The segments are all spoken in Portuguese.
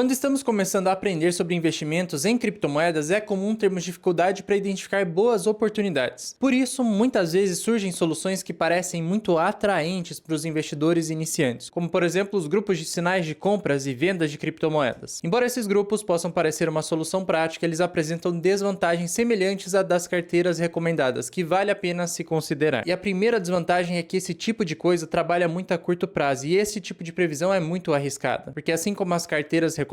Quando estamos começando a aprender sobre investimentos em criptomoedas, é comum termos dificuldade para identificar boas oportunidades. Por isso, muitas vezes surgem soluções que parecem muito atraentes para os investidores iniciantes, como por exemplo os grupos de sinais de compras e vendas de criptomoedas. Embora esses grupos possam parecer uma solução prática, eles apresentam desvantagens semelhantes à das carteiras recomendadas, que vale a pena se considerar. E a primeira desvantagem é que esse tipo de coisa trabalha muito a curto prazo, e esse tipo de previsão é muito arriscada, porque assim como as carteiras recomendadas,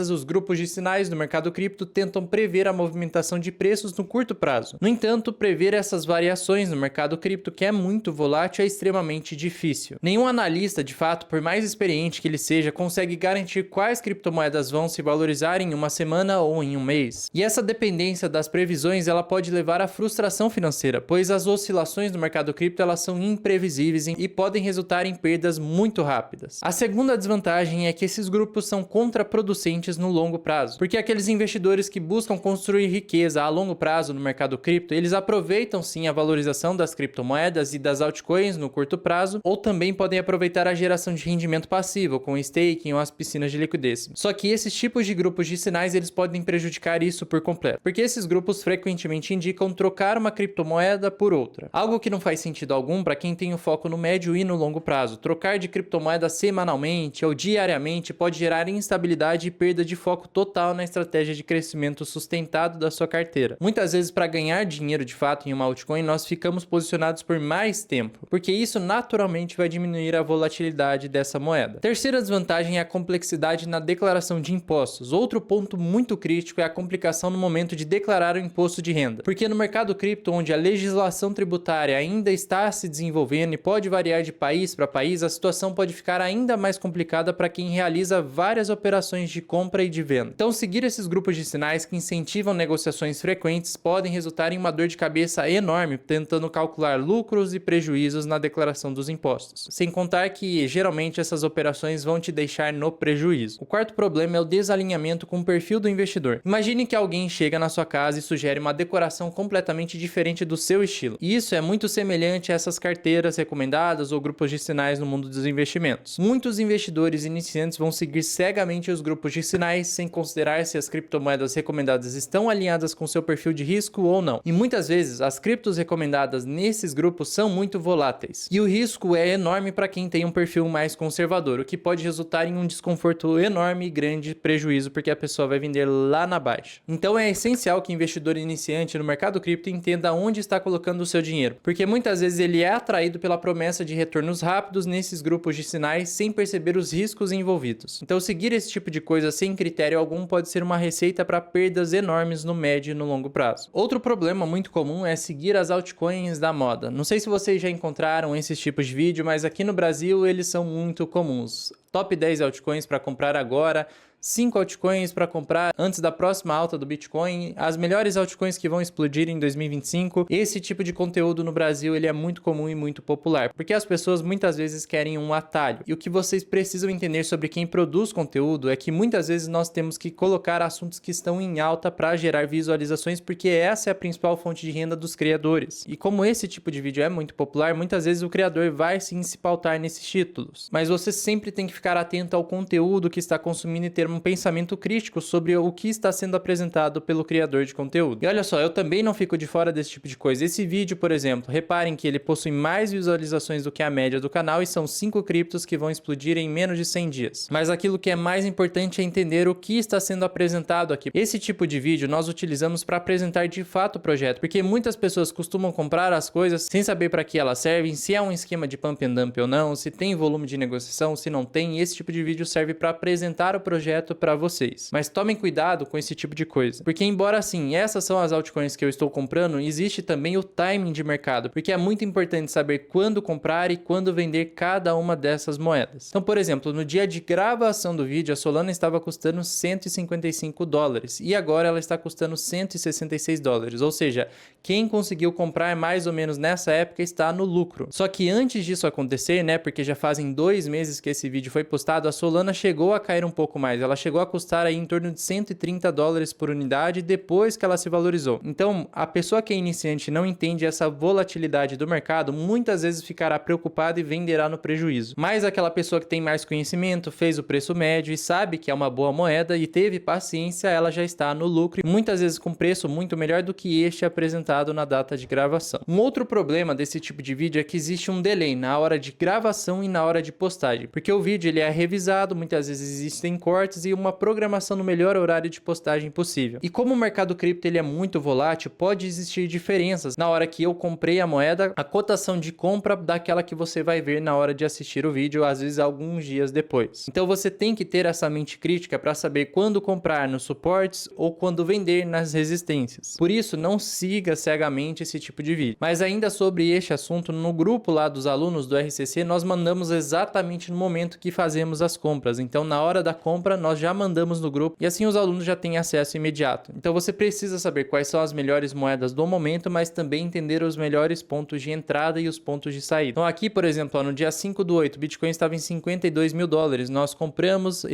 os grupos de sinais do mercado cripto tentam prever a movimentação de preços no curto prazo. No entanto, prever essas variações no mercado cripto, que é muito volátil, é extremamente difícil. Nenhum analista, de fato, por mais experiente que ele seja, consegue garantir quais criptomoedas vão se valorizar em uma semana ou em um mês. E essa dependência das previsões, ela pode levar à frustração financeira, pois as oscilações do mercado cripto, elas são imprevisíveis e podem resultar em perdas muito rápidas. A segunda desvantagem é que esses grupos são contraproducentes no longo prazo, porque aqueles investidores que buscam construir riqueza a longo prazo no mercado cripto, eles aproveitam sim a valorização das criptomoedas e das altcoins no curto prazo, ou também podem aproveitar a geração de rendimento passivo com staking ou as piscinas de liquidez. Só que esses tipos de grupos de sinais, eles podem prejudicar isso por completo, porque esses grupos frequentemente indicam trocar uma criptomoeda por outra, algo que não faz sentido algum para quem tem o foco no médio e no longo prazo. Trocar de criptomoeda semanalmente ou diariamente pode gerar instabilidade e perda de foco total na estratégia de crescimento sustentado da sua carteira. Muitas vezes, para ganhar dinheiro de fato em uma altcoin, nós ficamos posicionados por mais tempo, porque isso naturalmente vai diminuir a volatilidade dessa moeda. Terceira desvantagem é a complexidade na declaração de impostos. Outro ponto muito crítico é a complicação no momento de declarar o imposto de renda, porque no mercado cripto, onde a legislação tributária ainda está se desenvolvendo e pode variar de país para país, a situação pode ficar ainda mais complicada para quem realiza várias operações de compra e de venda. Então, seguir esses grupos de sinais que incentivam negociações frequentes podem resultar em uma dor de cabeça enorme tentando calcular lucros e prejuízos na declaração dos impostos. Sem contar que, geralmente, essas operações vão te deixar no prejuízo. O quarto problema é o desalinhamento com o perfil do investidor. Imagine que alguém chega na sua casa e sugere uma decoração completamente diferente do seu estilo. E isso é muito semelhante a essas carteiras recomendadas ou grupos de sinais no mundo dos investimentos. Muitos investidores iniciantes vão seguir cegamente os grupos de sinais sem considerar se as criptomoedas recomendadas estão alinhadas com seu perfil de risco ou não. E muitas vezes as criptos recomendadas nesses grupos são muito voláteis. E o risco é enorme para quem tem um perfil mais conservador, o que pode resultar em um desconforto enorme e grande prejuízo, porque a pessoa vai vender lá na baixa. Então é essencial que o investidor iniciante no mercado cripto entenda onde está colocando o seu dinheiro, porque muitas vezes ele é atraído pela promessa de retornos rápidos nesses grupos de sinais sem perceber os riscos envolvidos. Então seguir esse tipo de coisa sem critério algum pode ser uma receita para perdas enormes no médio e no longo prazo. Outro problema muito comum é seguir as altcoins da moda. Não sei se vocês já encontraram esses tipos de vídeo, mas aqui no Brasil eles são muito comuns. Top 10 altcoins para comprar agora, 5 altcoins para comprar antes da próxima alta do Bitcoin, as melhores altcoins que vão explodir em 2025. Esse tipo de conteúdo no Brasil ele é muito comum e muito popular, porque as pessoas muitas vezes querem um atalho. E o que vocês precisam entender sobre quem produz conteúdo é que muitas vezes nós temos que colocar assuntos que estão em alta para gerar visualizações, porque essa é a principal fonte de renda dos criadores. E como esse tipo de vídeo é muito popular, muitas vezes o criador vai sim se pautar nesses títulos. Mas você sempre tem que ficar atento ao conteúdo que está consumindo e ter um pensamento crítico sobre o que está sendo apresentado pelo criador de conteúdo. E olha só, eu também não fico de fora desse tipo de coisa. Esse vídeo, por exemplo, reparem que ele possui mais visualizações do que a média do canal e são 5 criptos que vão explodir em menos de 100 dias. Mas aquilo que é mais importante é entender o que está sendo apresentado aqui. Esse tipo de vídeo nós utilizamos para apresentar de fato o projeto, porque muitas pessoas costumam comprar as coisas sem saber para que elas servem, se é um esquema de pump and dump ou não, se tem volume de negociação, se não tem. Esse tipo de vídeo serve para apresentar o projeto para vocês. Mas tomem cuidado com esse tipo de coisa, porque embora assim, essas são as altcoins que eu estou comprando, existe também o timing de mercado, porque é muito importante saber quando comprar e quando vender cada uma dessas moedas. Então, por exemplo, no dia de gravação do vídeo, a Solana estava custando $155 e agora ela está custando $166, ou seja, quem conseguiu comprar mais ou menos nessa época está no lucro. Só que antes disso acontecer, né, porque já fazem 2 meses que esse vídeo foi foi postado, a Solana chegou a cair um pouco mais. Ela chegou a custar aí em torno de $130 por unidade depois que ela se valorizou. Então, a pessoa que é iniciante não entende essa volatilidade do mercado, muitas vezes ficará preocupada e venderá no prejuízo. Mas aquela pessoa que tem mais conhecimento, fez o preço médio e sabe que é uma boa moeda e teve paciência, ela já está no lucro e muitas vezes com preço muito melhor do que este apresentado na data de gravação. Um outro problema desse tipo de vídeo é que existe um delay na hora de gravação e na hora de postagem, porque o vídeo ele é revisado, muitas vezes existem cortes e uma programação no melhor horário de postagem possível. E como o mercado cripto ele é muito volátil, pode existir diferenças na hora que eu comprei a moeda, a cotação de compra daquela que você vai ver na hora de assistir o vídeo, às vezes alguns dias depois. Então você tem que ter essa mente crítica para saber quando comprar nos suportes ou quando vender nas resistências. Por isso, não siga cegamente esse tipo de vídeo. Mas ainda sobre este assunto, no grupo lá dos alunos do RCC, nós mandamos exatamente no momento que fazemos as compras. Então, na hora da compra, nós já mandamos no grupo e assim os alunos já têm acesso imediato. Então, você precisa saber quais são as melhores moedas do momento, mas também entender os melhores pontos de entrada e os pontos de saída. Então, aqui, por exemplo, no dia 5/8, Bitcoin estava em $52 mil. Nós compramos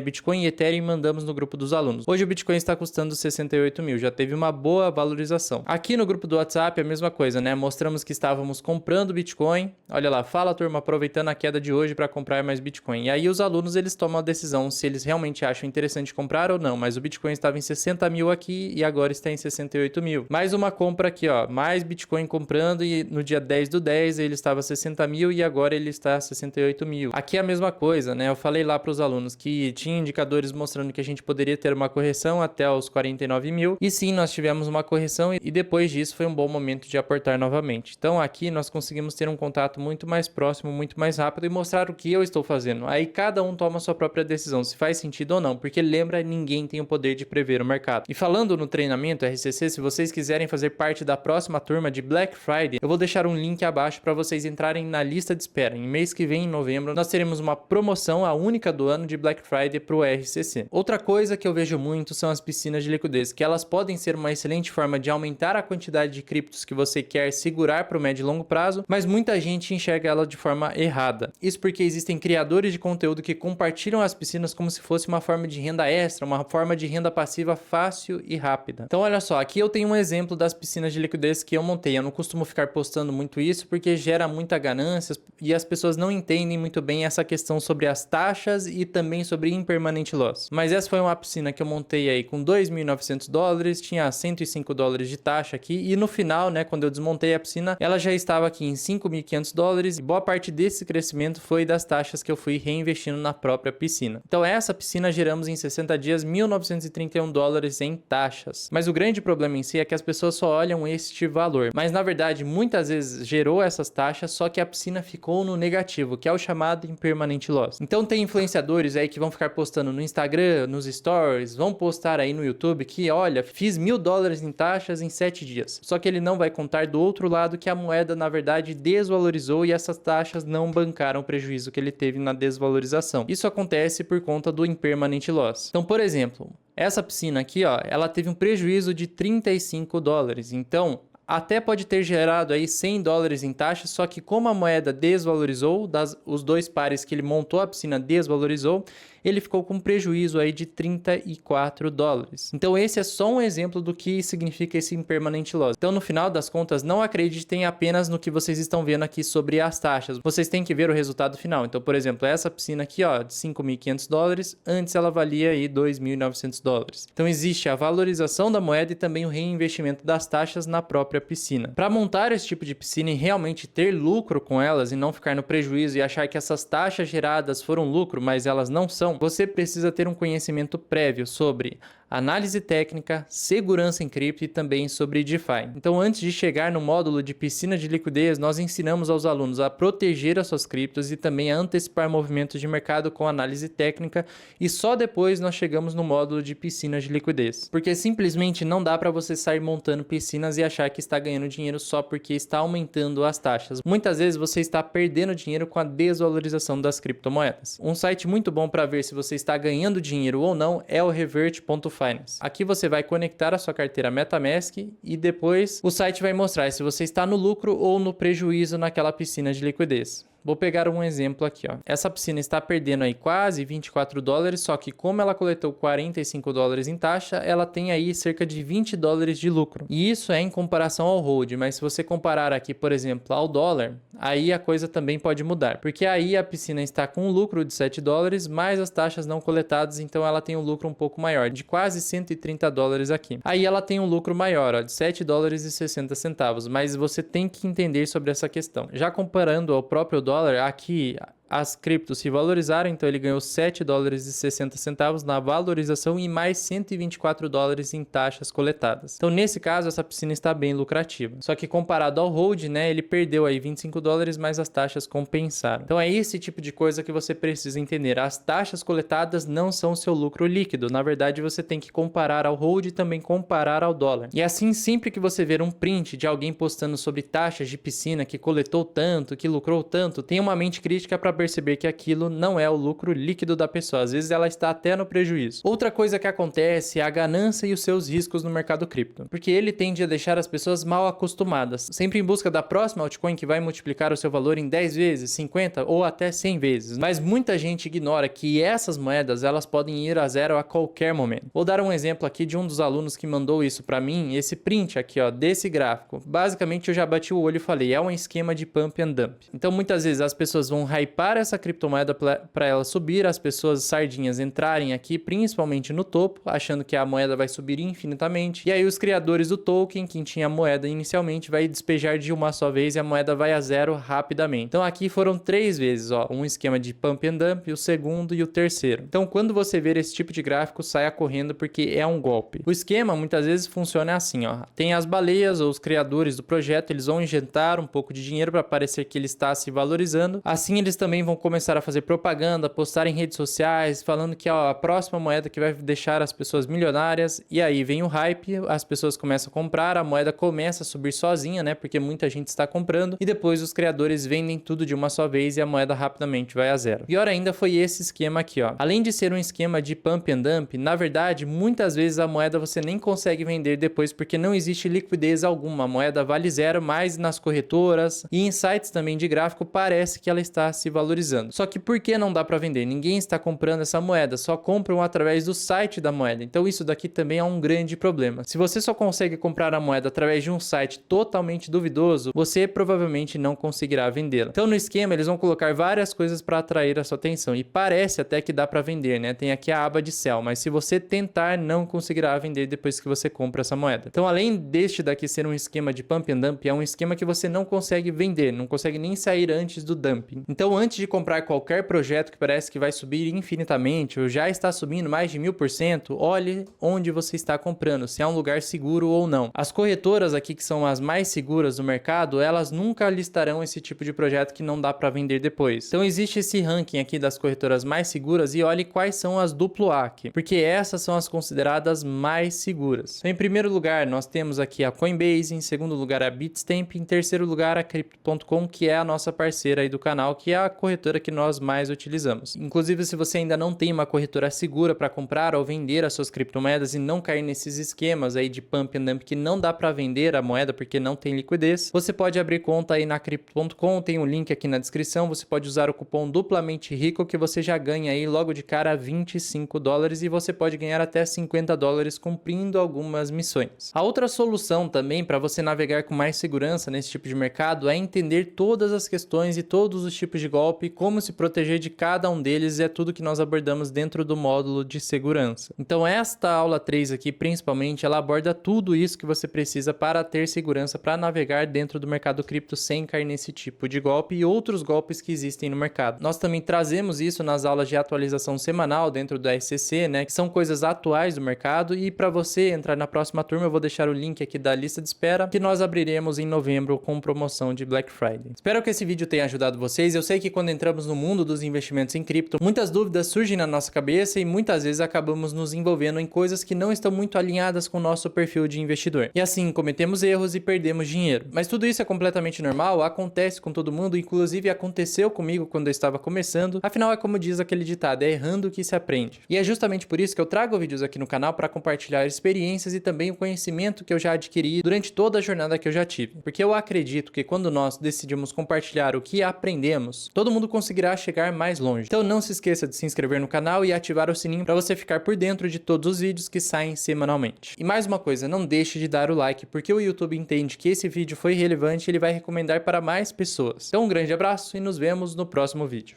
Bitcoin e Ethereum e mandamos no grupo dos alunos. Hoje o Bitcoin está custando 68 mil, já teve uma boa valorização. Aqui no grupo do WhatsApp, a mesma coisa, né? Mostramos que estávamos comprando Bitcoin. Olha lá, fala turma, aproveitando a queda de hoje para comprar mais Bitcoin. E aí os alunos, eles tomam a decisão se eles realmente acham interessante comprar ou não. Mas o Bitcoin estava em 60 mil aqui e agora está em 68 mil. Mais uma compra aqui, ó. Mais Bitcoin comprando e no dia 10/10 ele estava 60 mil e agora ele está 68 mil. Aqui é a mesma coisa, né? Eu falei lá para os alunos que tinha indicadores mostrando que a gente poderia ter uma correção até os 49 mil. E sim, nós tivemos uma correção e depois disso foi um bom momento de aportar novamente. Então aqui nós conseguimos ter um contato muito mais próximo, muito mais rápido e mostrar o que eu estou fazendo. Aí cada um toma a sua própria decisão, se faz sentido ou não, porque lembra, ninguém tem o poder de prever o mercado. E falando no treinamento RCC, se vocês quiserem fazer parte da próxima turma de Black Friday, eu vou deixar um link abaixo para vocês entrarem na lista de espera. Em mês que vem, em novembro, nós teremos uma promoção, a única do ano de Black Friday para o RCC. Outra coisa que eu vejo muito são as piscinas de liquidez, que elas podem ser uma excelente forma de aumentar a quantidade de criptos que você quer segurar para o médio e longo prazo, mas muita gente enxerga ela de forma errada. Isso porque existem criadores de conteúdo que compartilham as piscinas como se fosse uma forma de renda extra, uma forma de renda passiva fácil e rápida. Então olha só, aqui eu tenho um exemplo das piscinas de liquidez que eu montei. Eu não costumo ficar postando muito isso porque gera muita ganância e as pessoas não entendem muito bem essa questão sobre as taxas e também sobre impermanent loss. Mas essa foi uma piscina que eu montei aí com $2.900, tinha $105 de taxa aqui e no final, né, quando eu desmontei a piscina, ela já estava aqui em $5.500 e boa parte desse crescimento foi das taxas que eu fui reinvestindo na própria piscina. Então essa piscina geramos em 60 dias $1.931 em taxas. Mas o grande problema em si é que as pessoas só olham este valor. Mas na verdade, muitas vezes gerou essas taxas, só que a piscina ficou no negativo, que é o chamado impermanent loss. Então tem influenciadores aí que vão ficar postando no Instagram, nos stories, vão postar aí no YouTube que, olha, fiz $1.000 em taxas em 7 dias. Só que ele não vai contar do outro lado que a moeda, na verdade, desvalorizou e essas taxas não bancaram o prejuízo que ele teve na desvalorização. Isso acontece por conta do impermanent loss. Então, por exemplo, essa piscina aqui, ó, ela teve um prejuízo de $35. Então, até pode ter gerado aí $100 em taxa, só que como a moeda desvalorizou, os dois pares que ele montou a piscina desvalorizou, ele ficou com prejuízo aí de $34. Então esse é só um exemplo do que significa esse impermanent loss. Então no final das contas, não acreditem apenas no que vocês estão vendo aqui sobre as taxas. Vocês têm que ver o resultado final. Então, por exemplo, essa piscina aqui, ó, de $5.500, antes ela valia aí $2.900. Então existe a valorização da moeda e também o reinvestimento das taxas na própria piscina. Para montar esse tipo de piscina e realmente ter lucro com elas e não ficar no prejuízo e achar que essas taxas geradas foram lucro, mas elas não são, você precisa ter um conhecimento prévio sobre análise técnica, segurança em cripto e também sobre DeFi. Então, antes de chegar no módulo de piscina de liquidez, nós ensinamos aos alunos a proteger as suas criptos e também a antecipar movimentos de mercado com análise técnica e só depois nós chegamos no módulo de piscina de liquidez. Porque simplesmente não dá para você sair montando piscinas e achar que está ganhando dinheiro só porque está aumentando as taxas. Muitas vezes você está perdendo dinheiro com a desvalorização das criptomoedas. Um site muito bom para ver se você está ganhando dinheiro ou não é o Revert.finance. Aqui você vai conectar a sua carteira MetaMask e depois o site vai mostrar se você está no lucro ou no prejuízo naquela piscina de liquidez. Vou pegar um exemplo aqui, ó. Essa piscina está perdendo aí quase 24 dólares, só que como ela coletou 45 dólares em taxa, ela tem aí cerca de 20 dólares de lucro. E isso é em comparação ao hold, mas se você comparar aqui, por exemplo, ao dólar, aí a coisa também pode mudar, porque aí a piscina está com um lucro de 7 dólares, mais as taxas não coletadas, então ela tem um lucro um pouco maior, de quase 130 dólares aqui. Aí ela tem um lucro maior, ó, de 7 dólares e 60 centavos, mas você tem que entender sobre essa questão. Já comparando ao próprio dólar, aqui as criptos se valorizaram, então ele ganhou 7 dólares e 60 centavos na valorização e mais 124 dólares em taxas coletadas. Então, nesse caso, essa piscina está bem lucrativa. Só que comparado ao hold, né, ele perdeu aí 25 dólares, mas as taxas compensaram. Então, é esse tipo de coisa que você precisa entender. As taxas coletadas não são seu lucro líquido. Na verdade, você tem que comparar ao hold e também comparar ao dólar. E assim, sempre que você ver um print de alguém postando sobre taxas de piscina que coletou tanto, que lucrou tanto, tenha uma mente crítica para perceber que aquilo não é o lucro líquido da pessoa. Às vezes ela está até no prejuízo. Outra coisa que acontece é a ganância e os seus riscos no mercado cripto, porque ele tende a deixar as pessoas mal acostumadas, sempre em busca da próxima altcoin que vai multiplicar o seu valor em 10 vezes, 50 ou até 100 vezes. Mas muita gente ignora que essas moedas elas podem ir a zero a qualquer momento. Vou dar um exemplo aqui de um dos alunos que mandou isso para mim, esse print aqui, ó, desse gráfico. Basicamente eu já bati o olho e falei, é um esquema de pump and dump. Então muitas vezes as pessoas vão hypar essa criptomoeda para ela subir, as pessoas sardinhas entrarem aqui, principalmente no topo, achando que a moeda vai subir infinitamente. E aí os criadores do token, quem tinha a moeda inicialmente, vai despejar de uma só vez e a moeda vai a zero rapidamente. Então aqui foram 3 vezes, ó, um esquema de pump and dump, o segundo e o terceiro. Então quando você ver esse tipo de gráfico, saia correndo porque é um golpe. O esquema muitas vezes funciona assim, ó. Tem as baleias ou os criadores do projeto, eles vão injetar um pouco de dinheiro para parecer que ele está se valorizando. Assim eles também vão começar a fazer propaganda, postar em redes sociais, falando que é a próxima moeda que vai deixar as pessoas milionárias, e aí vem o hype, as pessoas começam a comprar, a moeda começa a subir sozinha, né, porque muita gente está comprando, e depois os criadores vendem tudo de uma só vez e a moeda rapidamente vai a zero. Pior ainda foi esse esquema aqui, ó. Além de ser um esquema de pump and dump, na verdade, muitas vezes a moeda você nem consegue vender depois porque não existe liquidez alguma, a moeda vale zero, mas nas corretoras e em sites também de gráfico parece que ela está se valorizando. Só que por que não dá para vender? Ninguém está comprando essa moeda, só compram através do site da moeda. Então isso daqui também é um grande problema. Se você só consegue comprar a moeda através de um site totalmente duvidoso, você provavelmente não conseguirá vendê-la. Então no esquema eles vão colocar várias coisas para atrair a sua atenção e parece até que dá para vender, né? Tem aqui a aba de sell, mas se você tentar, não conseguirá vender depois que você compra essa moeda. Então além deste daqui ser um esquema de pump and dump, é um esquema que você não consegue vender, não consegue nem sair antes do dumping. Então antes de comprar qualquer projeto que parece que vai subir infinitamente ou já está subindo mais de 1000%, olhe onde você está comprando, se é um lugar seguro ou não. As corretoras aqui que são as mais seguras do mercado, elas nunca listarão esse tipo de projeto que não dá para vender depois. Então existe esse ranking aqui das corretoras mais seguras e olhe quais são as AAA aqui, porque essas são as consideradas mais seguras. Então, em primeiro lugar, nós temos aqui a Coinbase, em segundo lugar a Bitstamp, em terceiro lugar a Crypto.com, que é a nossa parceira aí do canal, que é a corretora que nós mais utilizamos. Inclusive, se você ainda não tem uma corretora segura para comprar ou vender as suas criptomoedas e não cair nesses esquemas aí de pump and dump que não dá para vender a moeda porque não tem liquidez, você pode abrir conta aí na Crypto.com, tem um link aqui na descrição, você pode usar o cupom duplamente rico que você já ganha aí logo de cara 25 dólares e você pode ganhar até 50 dólares cumprindo algumas missões. A outra solução também para você navegar com mais segurança nesse tipo de mercado é entender todas as questões e todos os tipos de golpe, como se proteger de cada um deles, é tudo que nós abordamos dentro do módulo de segurança. Então esta aula 3 aqui, principalmente, ela aborda tudo isso que você precisa para ter segurança para navegar dentro do mercado cripto sem cair nesse tipo de golpe e outros golpes que existem no mercado. Nós também trazemos isso nas aulas de atualização semanal dentro da SCC, né, que são coisas atuais do mercado, e para você entrar na próxima turma eu vou deixar o link aqui da lista de espera que nós abriremos em novembro com promoção de Black Friday. Espero que esse vídeo tenha ajudado vocês. Eu sei que quando quando entramos no mundo dos investimentos em cripto, muitas dúvidas surgem na nossa cabeça e muitas vezes acabamos nos envolvendo em coisas que não estão muito alinhadas com o nosso perfil de investidor. E assim, cometemos erros e perdemos dinheiro. Mas tudo isso é completamente normal, acontece com todo mundo, inclusive aconteceu comigo quando eu estava começando. Afinal, é como diz aquele ditado, é errando que se aprende. E é justamente por isso que eu trago vídeos aqui no canal para compartilhar experiências e também o conhecimento que eu já adquiri durante toda a jornada que eu já tive. Porque eu acredito que quando nós decidimos compartilhar o que aprendemos, todo mundo conseguirá chegar mais longe. Então não se esqueça de se inscrever no canal e ativar o sininho para você ficar por dentro de todos os vídeos que saem semanalmente. E mais uma coisa, não deixe de dar o like, porque o YouTube entende que esse vídeo foi relevante e ele vai recomendar para mais pessoas. Então um grande abraço e nos vemos no próximo vídeo.